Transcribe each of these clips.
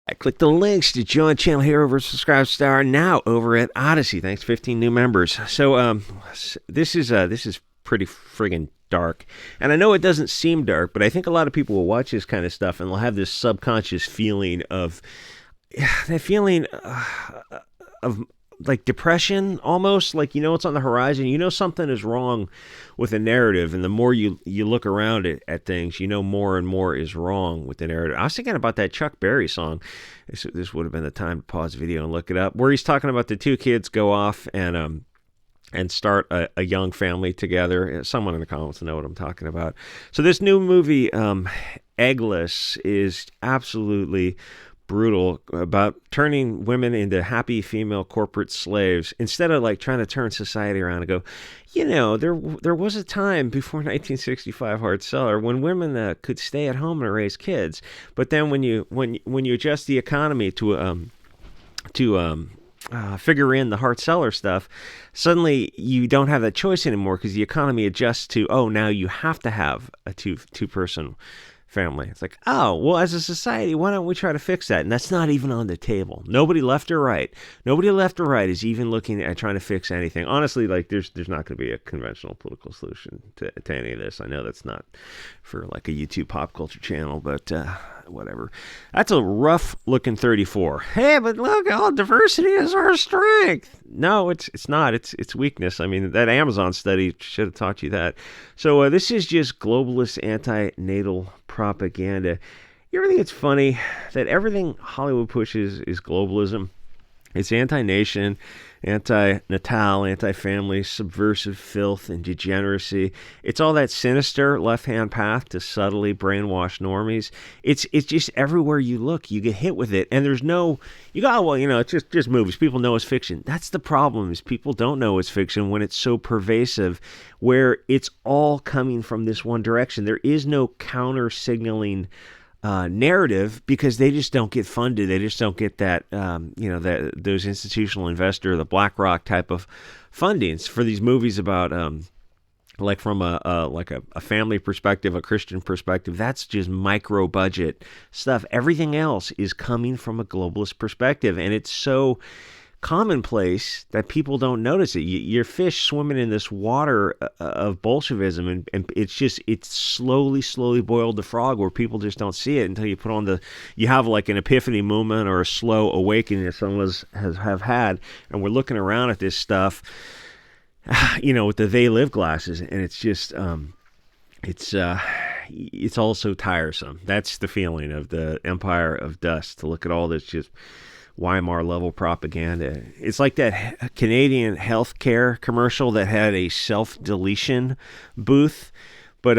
I click the links to join channel here over Subscribe Star now over at Odyssey. Thanks, 15 new members. So this is pretty friggin' dark, and I know it doesn't seem dark, but I think a lot of people will watch this kind of stuff and they'll have this subconscious feeling of of like depression, almost like, it's on the horizon. Something is wrong with the narrative, and the more you look around at things, more and more is wrong with the narrative. I was thinking about that Chuck Berry song. This would have been the time to pause the video and look it up, where he's talking about the two kids go off and start a young family together. Someone in the comments will know what I'm talking about. So this new movie, Eggless, is absolutely brutal, about turning women into happy female corporate slaves, instead of like trying to turn society around and go, there was a time before 1965 hard seller when women could stay at home and raise kids. But then when you adjust the economy to figure in the hard seller stuff, suddenly you don't have that choice anymore, because the economy adjusts to, now you have to have a two person family. It's like, well, as a society, why don't we try to fix that? And that's not even on the table. Nobody left or right is even looking at trying to fix anything. Honestly, like there's not going to be a conventional political solution to any of this. I know that's not for like a YouTube pop culture channel, but whatever. That's a rough looking 34. Hey, but look, all diversity is our strength. No, it's not. It's weakness. I mean, that Amazon study should have taught you that. So this is just globalist anti-natal propaganda. You ever think it's funny that everything Hollywood pushes is globalism? It's anti-nation, anti-natal, anti-family, subversive filth and degeneracy. It's all that sinister left-hand path to subtly brainwash normies. It's just everywhere you look, you get hit with it. And there's no, it's just movies. People know it's fiction. That's the problem, is people don't know it's fiction when it's so pervasive, where it's all coming from this one direction. There is no counter-signaling narrative, because they just don't get funded. They just don't get that, those institutional investor, the BlackRock type of fundings for these movies about, like from a family perspective, a Christian perspective. That's just micro budget stuff. Everything else is coming from a globalist perspective, and it's so commonplace that people don't notice it. You're fish swimming in this water of Bolshevism, and it's slowly boiled the frog, where people just don't see it until you have like an epiphany moment or a slow awakening that some of us have had, and we're looking around at this stuff, with the they live glasses, and it's just it's all so tiresome. That's the feeling of the Empire of Dust, to look at all this just Weimar level propaganda. It's like that Canadian healthcare commercial that had a self-deletion booth. But,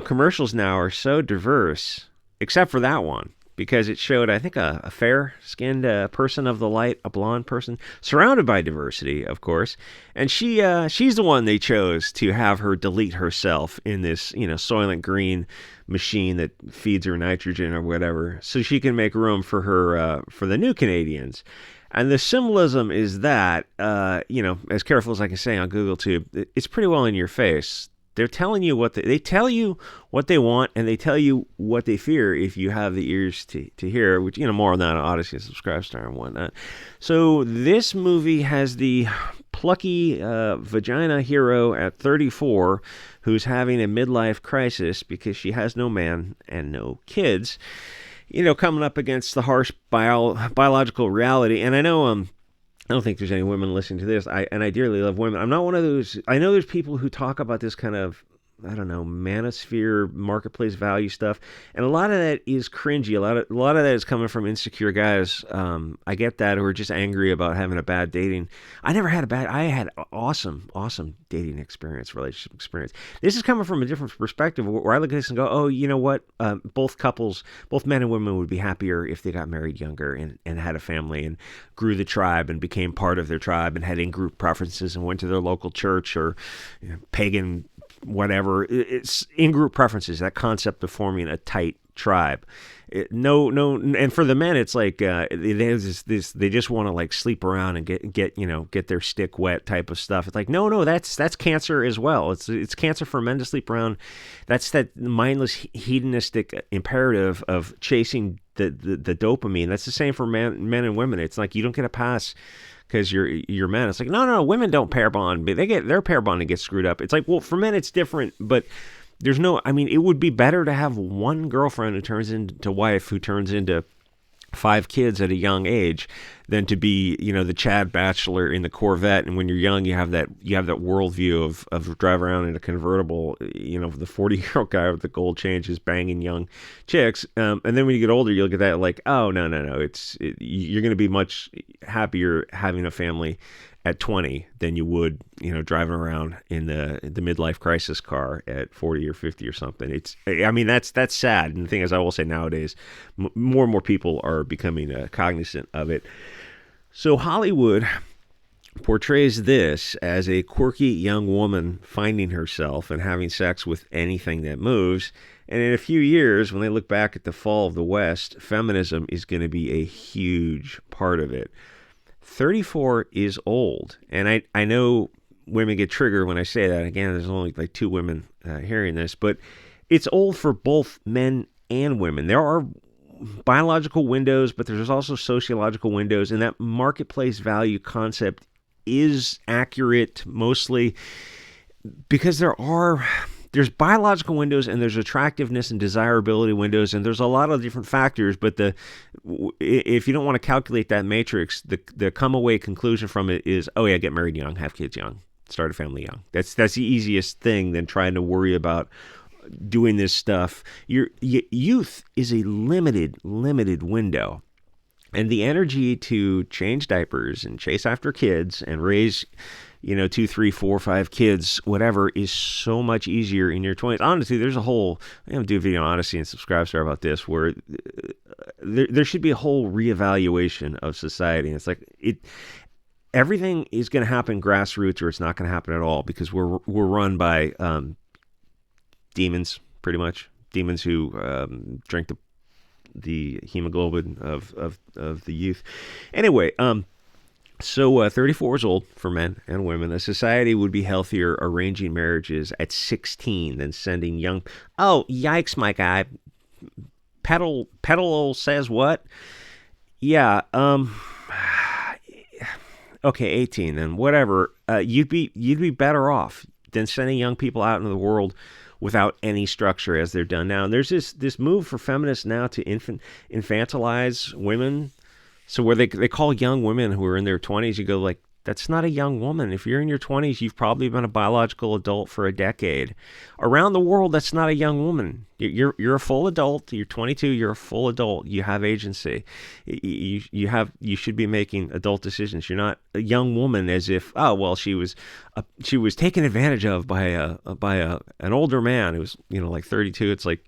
commercials now are so diverse, except for that one, because it showed, I think, a fair-skinned person of the light, a blonde person, surrounded by diversity, of course. And she's the one they chose to have her delete herself in this, Soylent Green machine that feeds her nitrogen or whatever, so she can make room for her, for the new Canadians. And the symbolism is that, as careful as I can say on Google Tube, it's pretty well in your face. They're telling you they tell you what they want, and they tell you what they fear if you have the ears to hear, which, more on that on Odyssey, Subscribe Star and whatnot. So this movie has the plucky vagina hero at 34 who's having a midlife crisis because she has no man and no kids, coming up against the harsh biological reality. And I know I don't think there's any women listening to this. I dearly love women. I'm not one of those. I know there's people who talk about this kind of, I don't know, manosphere, marketplace value stuff, and a lot of that is cringy. A lot of that is coming from insecure guys. I get that, who are just angry about having a bad dating. I had awesome dating experience, relationship experience. This is coming from a different perspective, where I look at this and go, oh, you know what? Both men and women would be happier if they got married younger and had a family and grew the tribe and became part of their tribe and had in-group preferences and went to their local church or pagan whatever. It's in-group preferences, that concept of forming a tight tribe. no, and for the men, it's like there's this. They just want to like sleep around and get their stick wet type of stuff. It's like no, that's cancer as well. It's cancer for men to sleep around. That's that mindless hedonistic imperative of chasing the dopamine. That's the same for men and women. It's like you don't get a pass because you're men. It's like no, women don't pair bond, but their pair bonding gets screwed up. It's like, well, for men it's different, but there's no, I mean, it would be better to have one girlfriend who turns into wife, who turns into 5 kids at a young age, than to be, the Chad Bachelor in the Corvette. And when you're young, you have that worldview of drive around in a convertible, the 40-year-old guy with the gold chain just banging young chicks. And then when you get older, you'll get that like, oh, no. You're going to be much happier having a family at 20 than you would, driving around in the midlife crisis car at 40 or 50 or something. That's sad. And the thing is, I will say nowadays, more and more people are becoming cognizant of it. So Hollywood portrays this as a quirky young woman finding herself and having sex with anything that moves. And in a few years, when they look back at the fall of the West, feminism is going to be a huge part of it. 34 is old, and I know women get triggered when I say that. Again, there's only like 2 women hearing this, but it's old for both men and women. There are biological windows, but there's also sociological windows, and that marketplace value concept is accurate mostly because there's biological windows and there's attractiveness and desirability windows, and there's a lot of different factors, but if you don't want to calculate that matrix, the come away conclusion from it is, oh yeah, get married young, have kids young, start a family young. That's the easiest thing than trying to worry about doing this stuff. Your youth is a limited window, and the energy to change diapers and chase after kids and raise 2, 3, 4, 5 kids, whatever, is so much easier in your 20s. Honestly, there's a whole, I'm going to do a video on Odyssey and Subscribestar about this, where there should be a whole reevaluation of society. And it's like, everything is going to happen grassroots, or it's not going to happen at all, because we're run by demons, pretty much. Demons who drink the hemoglobin of the youth. Anyway, So 34 is old for men and women. A society would be healthier arranging marriages at 16 than sending young... Oh, yikes, my guy. Pedal says what? Yeah, okay, 18 then. Whatever. You'd be better off than sending young people out into the world without any structure as they're done now. And there's this move for feminists now to infantilize women. So where they call young women who are in their 20s, you go like, that's not a young woman. If you're in your 20s, you've probably been a biological adult for a decade. Around the world, that's not a young woman. You're a full adult. You're 22. You're a full adult. You have agency. You should be making adult decisions. You're not a young woman as if, oh well, she was taken advantage of by an older man who was like 32. It's like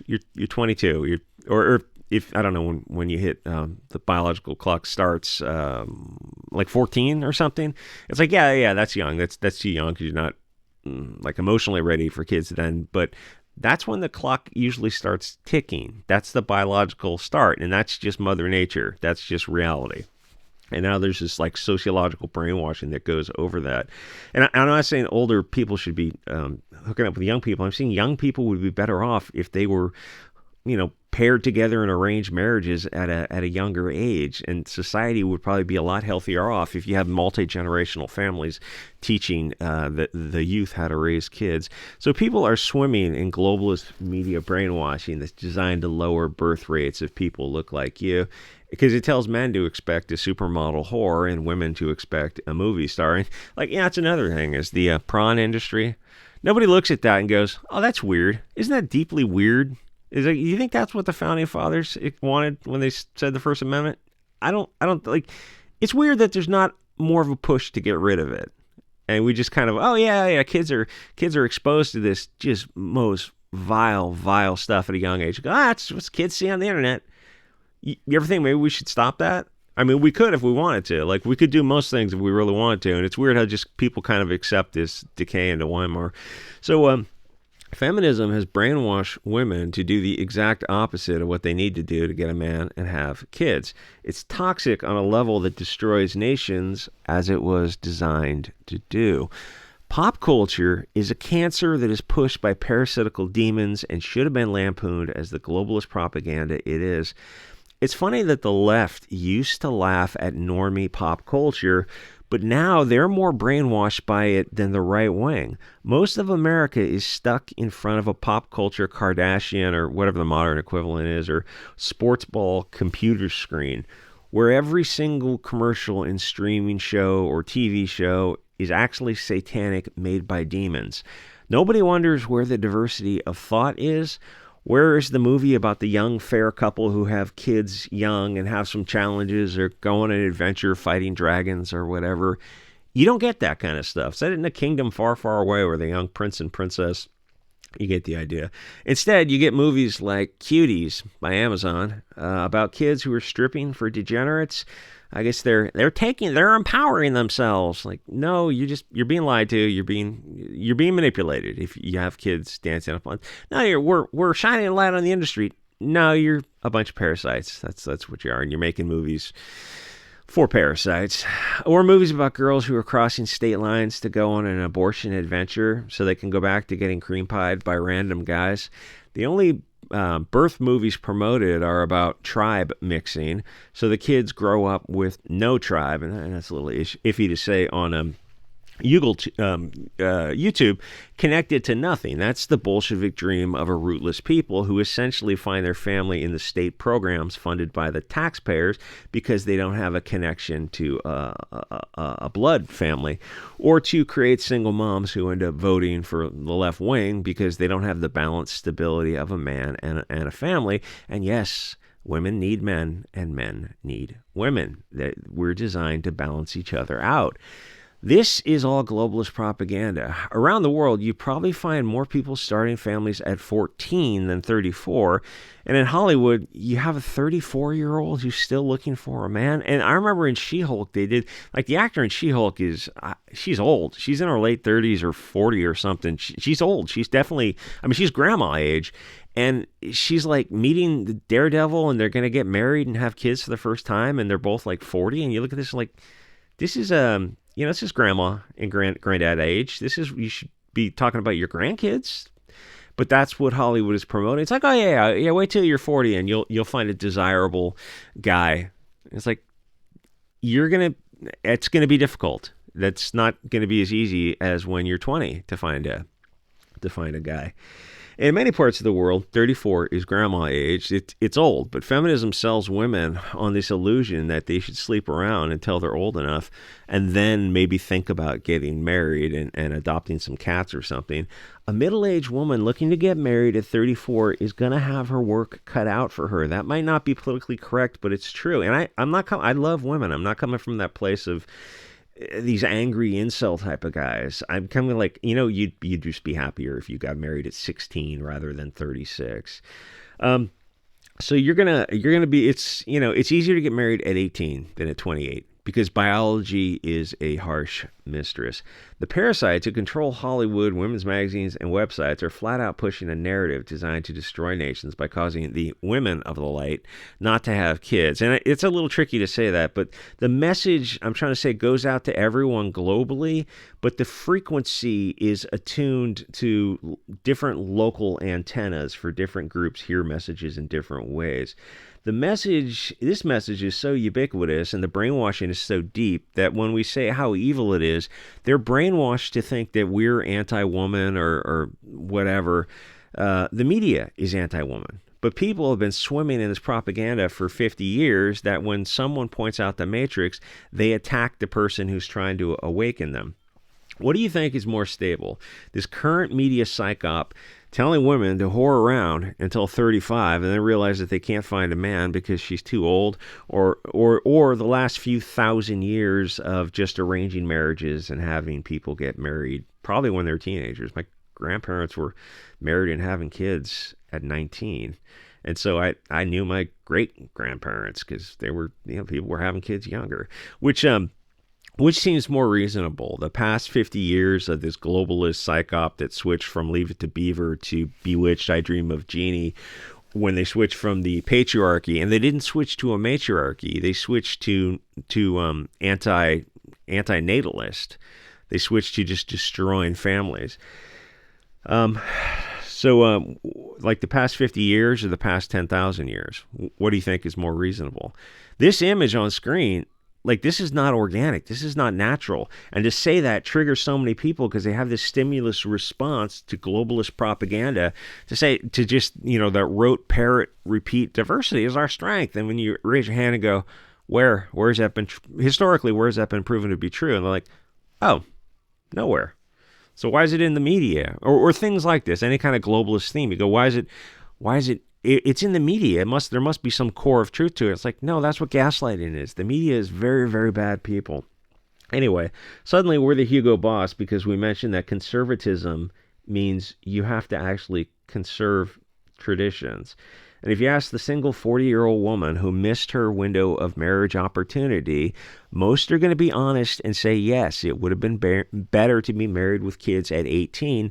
you're 22. Or if I don't know when you hit the biological clock starts like 14 or something, it's like yeah that's young, that's too young because you're not like emotionally ready for kids then. But that's when the clock usually starts ticking. That's the biological start, and that's just Mother Nature. That's just reality. And now there's this like sociological brainwashing that goes over that. And I'm not saying older people should be hooking up with young people. I'm saying young people would be better off if they were paired together in arranged marriages at a younger age, and society would probably be a lot healthier off if you have multi-generational families teaching the youth how to raise kids. So people are swimming in globalist media brainwashing that's designed to lower birth rates if people look like you, because it tells men to expect a supermodel whore and women to expect a movie star. And that's another thing is the prawn industry. Nobody looks at that and goes, oh, that's weird. Isn't that deeply weird? You think that's what the founding fathers wanted when they said the First Amendment? I don't like. It's weird that there's not more of a push to get rid of it, and we just kind of, oh yeah, kids are exposed to this just most vile stuff at a young age. That's what kids see on the internet. You ever think maybe we should stop that? I mean, we could if we wanted to. Like, we could do most things if we really wanted to, and it's weird how just people kind of accept this decay into Weimar. So Feminism has brainwashed women to do the exact opposite of what they need to do to get a man and have kids. It's toxic on a level that destroys nations, as it was designed to do. Pop culture is a cancer that is pushed by parasitical demons and should have been lampooned as the globalist propaganda it is. It's funny that the left used to laugh at normie pop culture, but now they're more brainwashed by it than the right wing. Most of America is stuck in front of a pop culture Kardashian or whatever the modern equivalent is, or sports ball computer screen, where every single commercial and streaming show or TV show is actually satanic, made by demons. Nobody wonders where the diversity of thought is. Where is the movie about the young, fair couple who have kids young and have some challenges or go on an adventure fighting dragons or whatever? You don't get that kind of stuff. Set it in a kingdom far, far away where the young prince and princess, you get the idea. Instead, you get movies like Cuties by Amazon about kids who are stripping for degenerates. I guess they're empowering themselves. Like, no, you're being lied to. You're being manipulated if you have kids dancing up on. No, we're shining a light on the industry. No, you're a bunch of parasites. That's what you are, and you're making movies for parasites, or movies about girls who are crossing state lines to go on an abortion adventure so they can go back to getting cream pied by random guys. The only birth movies promoted are about tribe mixing, so the kids grow up with no tribe, and that's a little iffy to say on YouTube, connected to nothing. That's the Bolshevik dream of a rootless people who essentially find their family in the state programs funded by the taxpayers because they don't have a connection to a blood family, or to create single moms who end up voting for the left wing because they don't have the balanced stability of a man and a family. And yes, women need men and men need women. That we're designed to balance each other out. This is all globalist propaganda. Around the world, you probably find more people starting families at 14 than 34. And in Hollywood, you have a 34-year-old who's still looking for a man. And I remember in She-Hulk, they did, like, the actor in She-Hulk she's old. She's in her late 30s or 40 or something. She's old. She's definitely, she's grandma age. And she's like meeting the Daredevil, and they're going to get married and have kids for the first time. And they're both like 40. And you look at this like, this is, this is grandma and granddad age. You should be talking about your grandkids. But that's what Hollywood is promoting. It's like, oh yeah, wait till you're 40 and you'll find a desirable guy. It's like, it's gonna be difficult. That's not gonna be as easy as when you're 20 to find a guy. In many parts of the world, 34 is grandma age. It's old, but feminism sells women on this illusion that they should sleep around until they're old enough and then maybe think about getting married and adopting some cats or something. A middle-aged woman looking to get married at 34 is going to have her work cut out for her. That might not be politically correct, but it's true. And I love women. I'm not coming from that place of these angry incel type of guys. I'm kind of like, you'd just be happier if you got married at 16 rather than 36. So you're gonna be, it's easier to get married at 18 than at 28 because biology is a harsh mistress. The parasites who control Hollywood, women's magazines, and websites are flat out pushing a narrative designed to destroy nations by causing the women of the light not to have kids. And it's a little tricky to say that, but the message I'm trying to say goes out to everyone globally, but the frequency is attuned to different local antennas for different groups hear messages in different ways. This message is so ubiquitous and the brainwashing is so deep that when we say how evil it is, they're brainwashed to think that we're anti-woman or whatever. The media is anti-woman. But people have been swimming in this propaganda for 50 years that when someone points out the matrix, they attack the person who's trying to awaken them. What do you think is more stable? This current media psyop telling women to whore around until 35 and then realize that they can't find a man because she's too old, or the last few thousand years of just arranging marriages and having people get married probably when they're teenagers. My grandparents were married and having kids at 19. And so I knew my great grandparents because they were, people were having kids younger, which Which seems more reasonable? The past 50 years of this globalist psyop that switched from Leave It to Beaver to Bewitched, I Dream of Jeannie, when they switched from the patriarchy, and they didn't switch to a matriarchy, they switched to anti-natalist. They switched to just destroying families. So, like the past 50 years or the past 10,000 years, what do you think is more reasonable? This image on screen, like, this is not organic. This is not natural. And to say that triggers so many people because they have this stimulus response to globalist propaganda to say, to just, that rote, parrot, repeat, diversity is our strength. And when you raise your hand and go, where's that been, historically, where's that been proven to be true? And they're like, oh, nowhere. So why is it in the media or things like this? Any kind of globalist theme. You go, why is it, it's in the media. There must be some core of truth to it. It's like, no, that's what gaslighting is. The media is very, very bad people. Anyway, suddenly we're the Hugo Boss because we mentioned that conservatism means you have to actually conserve traditions. And if you ask the single 40-year-old woman who missed her window of marriage opportunity, most are going to be honest and say, yes, it would have been better to be married with kids at 18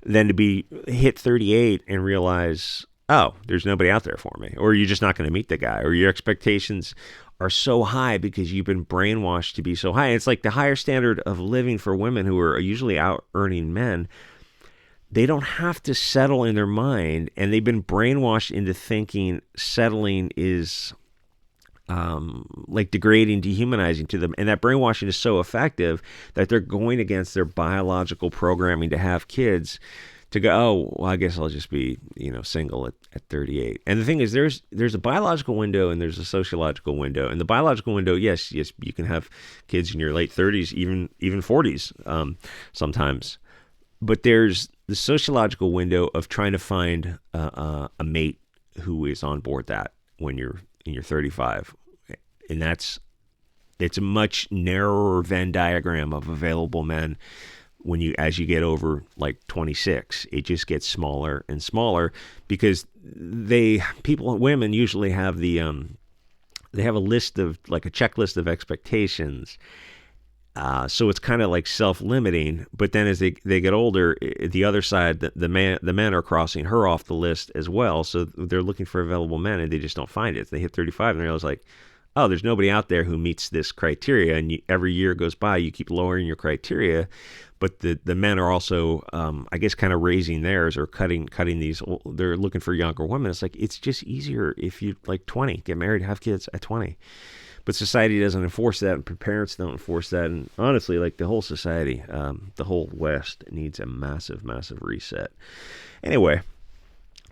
than to be hit 38 and realize, oh, there's nobody out there for me, or you're just not going to meet the guy, or your expectations are so high because you've been brainwashed to be so high. It's like the higher standard of living for women who are usually out earning men. They don't have to settle in their mind, and they've been brainwashed into thinking settling is like degrading, dehumanizing to them. And that brainwashing is so effective that they're going against their biological programming to have kids, to go, oh, well, I guess I'll just be, single at 38. And the thing is, there's a biological window and there's a sociological window. And the biological window, yes, you can have kids in your late 30s, even 40s sometimes. But there's the sociological window of trying to find a mate who is on board that when you're in your 35. And it's a much narrower Venn diagram of available men. As you get over like 26, it just gets smaller and smaller because women usually have they have a list of, like, a checklist of expectations. So it's kind of like self-limiting, but then as they get older, the other side, the men are crossing her off the list as well. So they're looking for available men and they just don't find it. They hit 35 and they're always like, oh, there's nobody out there who meets this criteria. And every year goes by, you keep lowering your criteria, but the men are also, I guess, kind of raising theirs or cutting these. They're looking for younger women. It's like, it's just easier if you, like, 20, get married, have kids at 20. But society doesn't enforce that, and parents don't enforce that. And honestly, like, the whole society, the whole West needs a massive, massive reset. Anyway,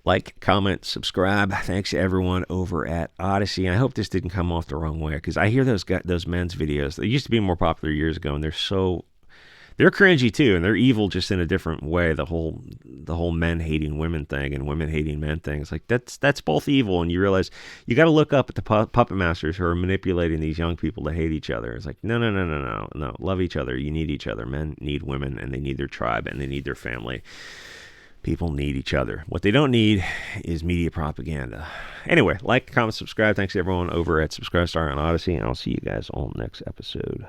like, comment, subscribe. Thanks to everyone over at Odyssey. I hope this didn't come off the wrong way, because I hear those men's videos. They used to be more popular years ago, and they're cringy too, and they're evil just in a different way. The whole men hating women thing and women hating men thing. It's like, that's both evil, and you realize you got to look up at the puppet masters who are manipulating these young people to hate each other. It's like, no, love each other. You need each other. Men need women, and they need their tribe, and they need their family. People need each other. What they don't need is media propaganda. Anyway, like, comment, subscribe. Thanks to everyone over at Subscribe Star on Odyssey, and I'll see you guys on next episode.